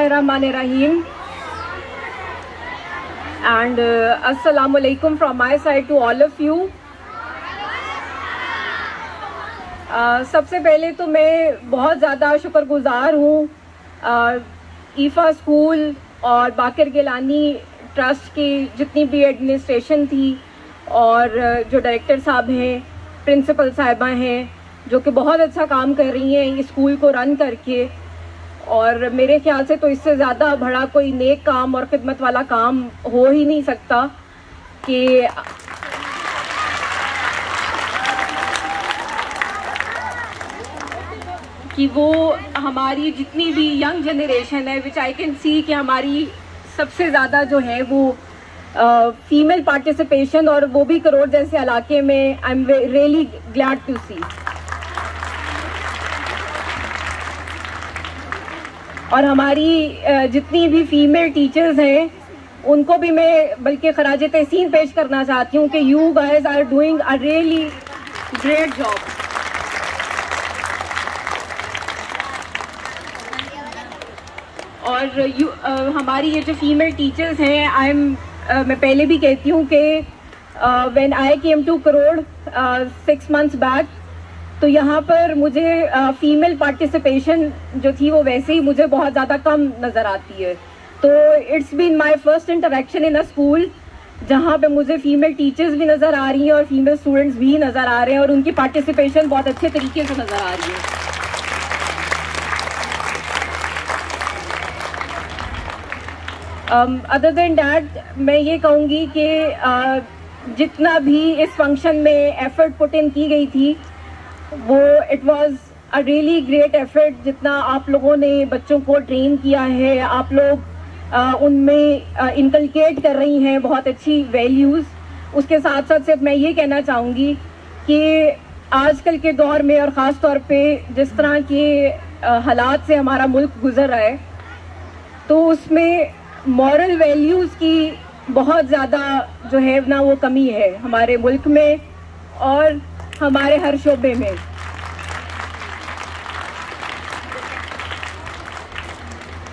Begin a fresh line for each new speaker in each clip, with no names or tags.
Bismillahirrahmanirrahim. And Assalamu alaikum from my side to all of you. सबसे पहले तो मैं बहुत ज़्यादा शुक्रगुज़ार हूँ ईफ़ा स्कूल और बाकर गिलानी ट्रस्ट की जितनी भी एडमिनिस्ट्रेशन थी और जो डायरेक्टर साहब हैं, प्रिंसिपल साहिबा हैं, जो कि बहुत अच्छा काम कर रही हैं इस स्कूल को रन करके। और मेरे ख्याल से तो इससे ज़्यादा बड़ा कोई नेक काम और ख़िदमत वाला काम हो ही नहीं सकता कि वो हमारी जितनी भी यंग जनरेशन है, विच आई कैन सी कि हमारी सबसे ज़्यादा जो है वो फीमेल पार्टिसिपेशन, और वो भी करोड़ जैसे इलाके में। I am really glad to see. और हमारी जितनी भी फीमेल टीचर्स हैं उनको भी मैं बल्कि खराज तहसीन पेश करना चाहती हूँ कि you guys are doing a really great job. और हमारी ये जो फीमेल टीचर्स हैं, मैं पहले भी कहती हूँ कि when I came to Karor 6 months back, तो यहाँ पर मुझे फीमेल पार्टिसिपेशन जो थी वो वैसे ही मुझे बहुत ज़्यादा कम नज़र आती है। तो it's been my first interaction in a school जहाँ पे मुझे फीमेल टीचर्स भी नज़र आ रही हैं और फीमेल स्टूडेंट्स भी नज़र आ रहे हैं और उनकी पार्टिसिपेशन बहुत अच्छे तरीके से नज़र आ रही है। अदर देन डैट मैं ये कहूँगी कि जितना भी इस फंक्शन में एफर्ट पुट इन की गई थी वो it was a really great effort. जितना आप लोगों ने बच्चों को ट्रेन किया है, आप लोग उनमें इनकलकेट कर रही हैं बहुत अच्छी वैल्यूज़। उसके साथ साथ सिर्फ मैं ये कहना चाहूँगी कि आजकल के दौर में और ख़ास तौर पे जिस तरह के हालात से हमारा मुल्क गुज़र रहा है, तो उसमें मॉरल वैल्यूज़ की बहुत ज़्यादा जो है ना वो कमी है हमारे मुल्क में और हमारे हर शोबे में।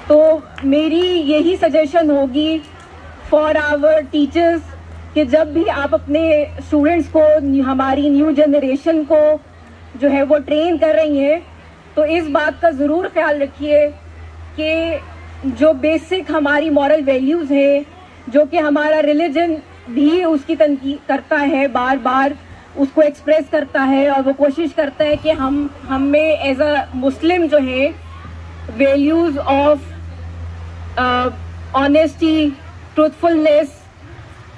तो मेरी यही सजेशन होगी फॉर आवर टीचर्स कि जब भी आप अपने स्टूडेंट्स को, हमारी न्यू जनरेशन को जो है वो ट्रेन कर रही हैं, तो इस बात का ज़रूर ख्याल रखिए कि जो बेसिक हमारी मॉरल वैल्यूज़ हैं, जो कि हमारा रिलीजन भी उसकी तनकीद करता है, बार बार उसको एक्सप्रेस करता है और वो कोशिश करता है कि हमें एज अ मुस्लिम जो है values of honesty, truthfulness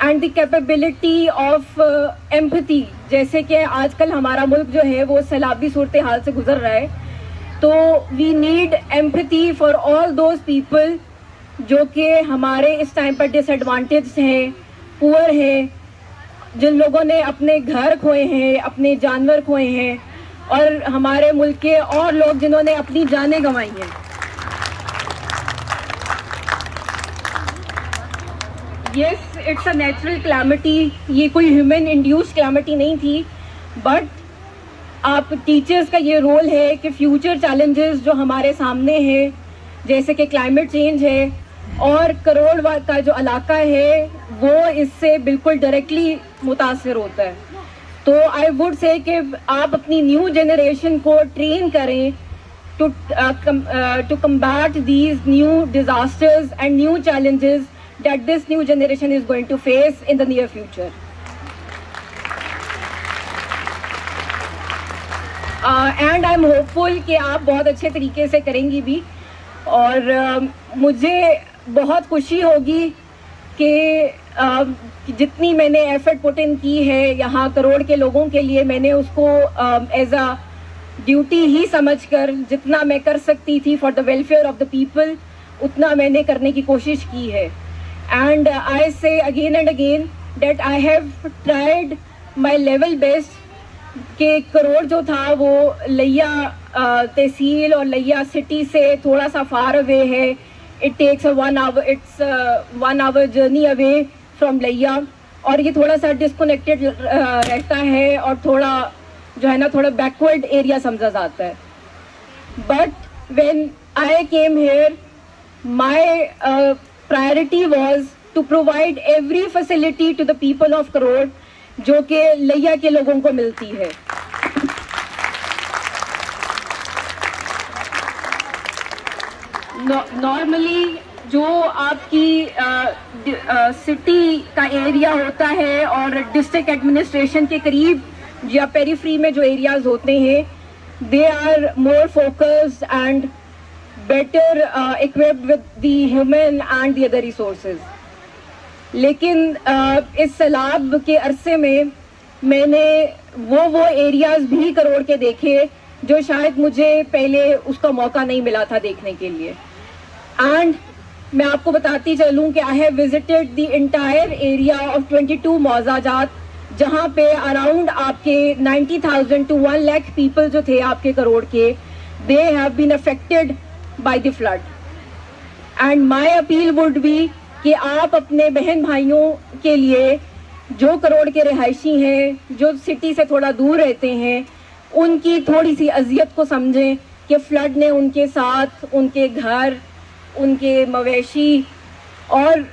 and the capability of empathy, जैसे कि आजकल हमारा मुल्क जो है वो सैलाबी सूरत हाल से गुजर रहा है, तो we need empathy for all those people जो कि हमारे इस टाइम पर डिसएडवांटेज हैं, पुअर हैं, जिन लोगों ने अपने घर खोए हैं, अपने जानवर खोए हैं, और हमारे मुल्क के और लोग जिन्होंने अपनी जानें गंवाई हैं। Yes, it's a natural calamity, ये कोई ह्यूमन इंड्यूस्ड कैलामिटी नहीं थी, बट आप टीचर्स का ये रोल है कि फ्यूचर चैलेंजेस जो हमारे सामने हैं, जैसे कि क्लाइमेट चेंज है और करोड़ का जो इलाका है वो इससे बिल्कुल डायरेक्टली मुतासिर होता है। तो आई वुड से कि आप अपनी न्यू जनरेशन को ट्रेन करें to combat these new disasters and new challenges that this new generation is going to face in the near future. And I am hopeful कि आप बहुत अच्छे तरीके से करेंगी भी, और मुझे बहुत खुशी होगी कि जितनी मैंने एफर्ट पुट इन की है यहाँ करोड़ के लोगों के लिए, मैंने उसको एज अ ड्यूटी ही समझकर जितना मैं कर सकती थी for the welfare of the people उतना मैंने करने की कोशिश की है। एंड आई से again and again that I have tried my level best कि करोड़ जो था वो लिया तहसील और लिया सिटी से थोड़ा सा फार अवे है। It takes 1 hour, it's 1 hour journey away from Layyah, और ये थोड़ा सा डिस्कनेक्टेड रहता है और थोड़ा जो है ना थोड़ा बैकवर्ड एरिया समझा जाता है। But when I came here my priority was to provide every facility to the people of Karod जो कि लैया के लोगों को मिलती है। नॉर्मली जो आपकी सिटी का एरिया होता है और डिस्ट्रिक्ट एडमिनिस्ट्रेशन के करीब या पेरिफेरी में जो एरियाज होते हैं, they are more focused and better equipped with the human and the other resources. लेकिन इस सैलाब के अरसे में मैंने वो एरियाज भी करोड़ के देखे जो शायद मुझे पहले उसका मौका नहीं मिला था देखने के लिए। एंड मैं आपको बताती चलूं कि I have visited the entire area of 22 मौजाजात, जहां पे अराउंड आपके 90,000 to 1 लाख पीपल जो थे आपके करोड़ के, they have been affected by the flood. And my appeal would be कि आप अपने बहन भाइयों के लिए जो करोड़ के रिहायशी हैं, जो सिटी से थोड़ा दूर रहते हैं, उनकी थोड़ी सी अजियत को समझें कि फ्लड ने उनके साथ उनके घर, उनके मवेशी, और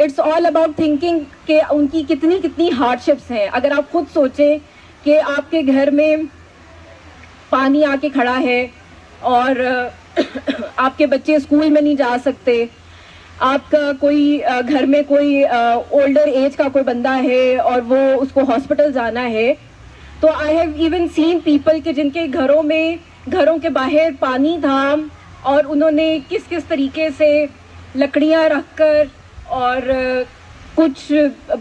इट्स ऑल अबाउट थिंकिंग कि उनकी कितनी कितनी हार्डशिप्स हैं। अगर आप खुद सोचें कि आपके घर में पानी आके खड़ा है और आपके बच्चे स्कूल में नहीं जा सकते, आपका कोई घर में कोई ओल्डर एज का कोई बंदा है और वो उसको हॉस्पिटल जाना है, तो I have even seen people के जिनके घरों के बाहर पानी था और उन्होंने किस किस तरीके से लकड़ियां रखकर और कुछ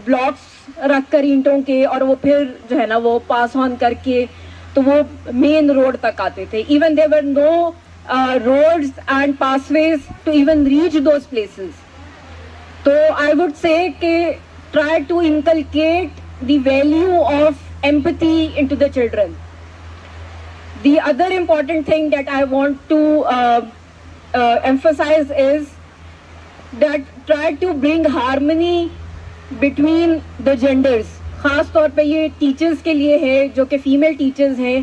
ब्लॉक्स रखकर ईंटों के, और वो फिर जो है ना वो पास ऑन करके तो वो मेन रोड तक आते थे। Even there were no roads and pathways to even reach those places. So I would say कि try to inculcate the value of empathy into the children. The other important thing that I want to emphasize is that try to bring harmony between the genders. खास तौर पे ये teachers के लिए है जो कि फीमेल टीचर्स हैं।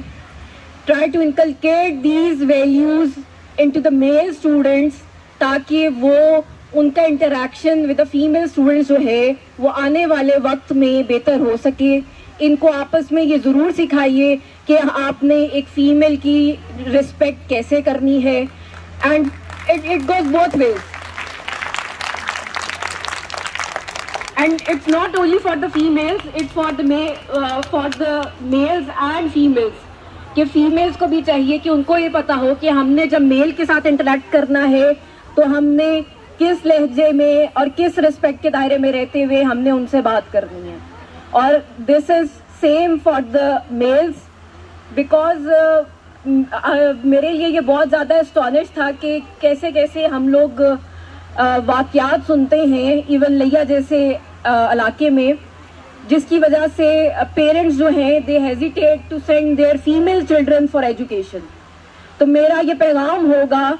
Try to inculcate these values into the male students ताकि वो उनका interaction with the female students जो है वो आने वाले वक्त में बेहतर हो सके। इनको आपस में ये ज़रूर सिखाइए कि आपने एक फीमेल की रिस्पेक्ट कैसे करनी है, and it goes both ways. And it's not only for the females, it's for the males and females. कि फीमेल्स को भी चाहिए कि उनको ये पता हो कि हमने जब मेल के साथ इंटरेक्ट करना है तो हमने किस लहजे में और किस रिस्पेक्ट के दायरे में रहते हुए हमने उनसे बात करनी है। और this is same for the mails, because मेरे लिए ये बहुत ज़्यादा एस्टॉनिश था कि कैसे कैसे हम लोग वाक़यात सुनते हैं इवन लैया जैसे इलाके में, जिसकी वजह से पेरेंट्स जो हैं they hesitate to send their female children for education. तो मेरा ये पैगाम होगा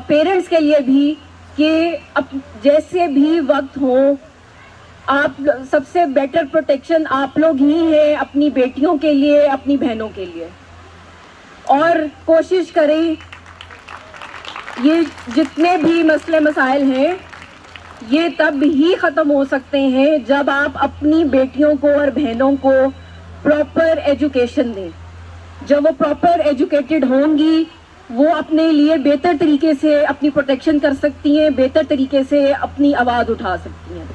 पेरेंट्स के लिए भी कि अब जैसे भी वक्त हो, आप सबसे बेटर प्रोटेक्शन आप लोग ही हैं अपनी बेटियों के लिए, अपनी बहनों के लिए। और कोशिश करें ये जितने भी मसले मसाइल हैं ये तब ही ख़त्म हो सकते हैं जब आप अपनी बेटियों को और बहनों को प्रॉपर एजुकेशन दें। जब वो प्रॉपर एजुकेटेड होंगी वो अपने लिए बेहतर तरीके से अपनी प्रोटेक्शन कर सकती हैं, बेहतर तरीके से अपनी आवाज़ उठा सकती हैं।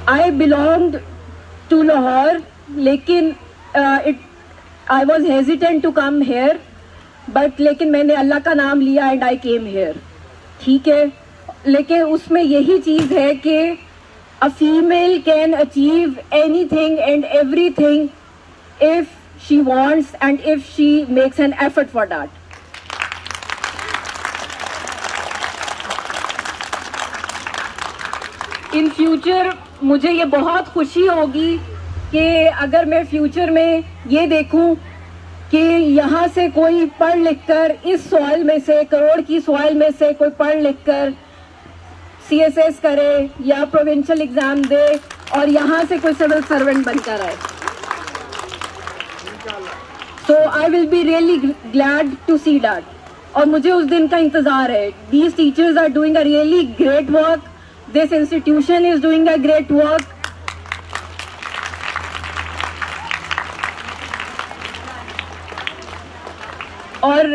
आई बिलोंग्ड टू लाहौर, लेकिन I was hesitant to come here, but लेकिन मैंने अल्लाह का नाम लिया एंड आई केम हेयर। ठीक है, लेकिन उसमें यही चीज़ है कि a female can achieve anything and everything if she wants and if she makes an effort for that. In future मुझे ये बहुत खुशी होगी कि अगर मैं फ्यूचर में ये देखूं कि यहाँ से कोई पढ़ लिख कर इस सॉइल में से, करोड़ की सॉइल में से कोई पढ़ लिख कर CSS करे या प्रोविंशियल एग्जाम दे और यहाँ से कोई सिविल सर्वेंट बनकर आए। So I will be really glad to see that. और मुझे उस दिन का इंतज़ार है। These teachers are doing a really great work. This institution is doing a great work. और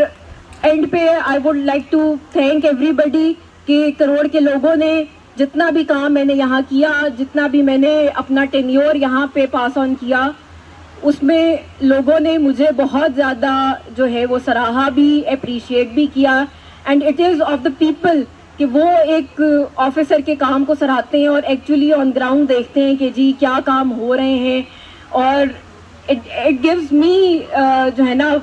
एंड पे I would like to thank everybody कि करोड़ के लोगों ने जितना भी काम मैंने यहाँ किया, जितना भी मैंने अपना टेन्योर यहाँ पे पास ऑन किया, उसमें लोगों ने मुझे बहुत ज़्यादा जो है वो सराहा भी, अप्रिशिएट भी किया। And it is of the people कि वो एक ऑफिसर के काम को सराहते हैं और एक्चुअली ऑन ग्राउंड देखते हैं कि जी क्या काम हो रहे हैं। और इट गिव्स मी जो है ना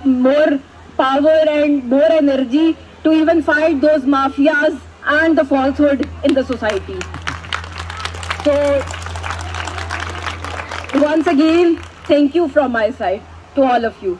मोर power and more energy to even fight those mafias and the falsehood in the society. So once again, thank you from my side to all of you.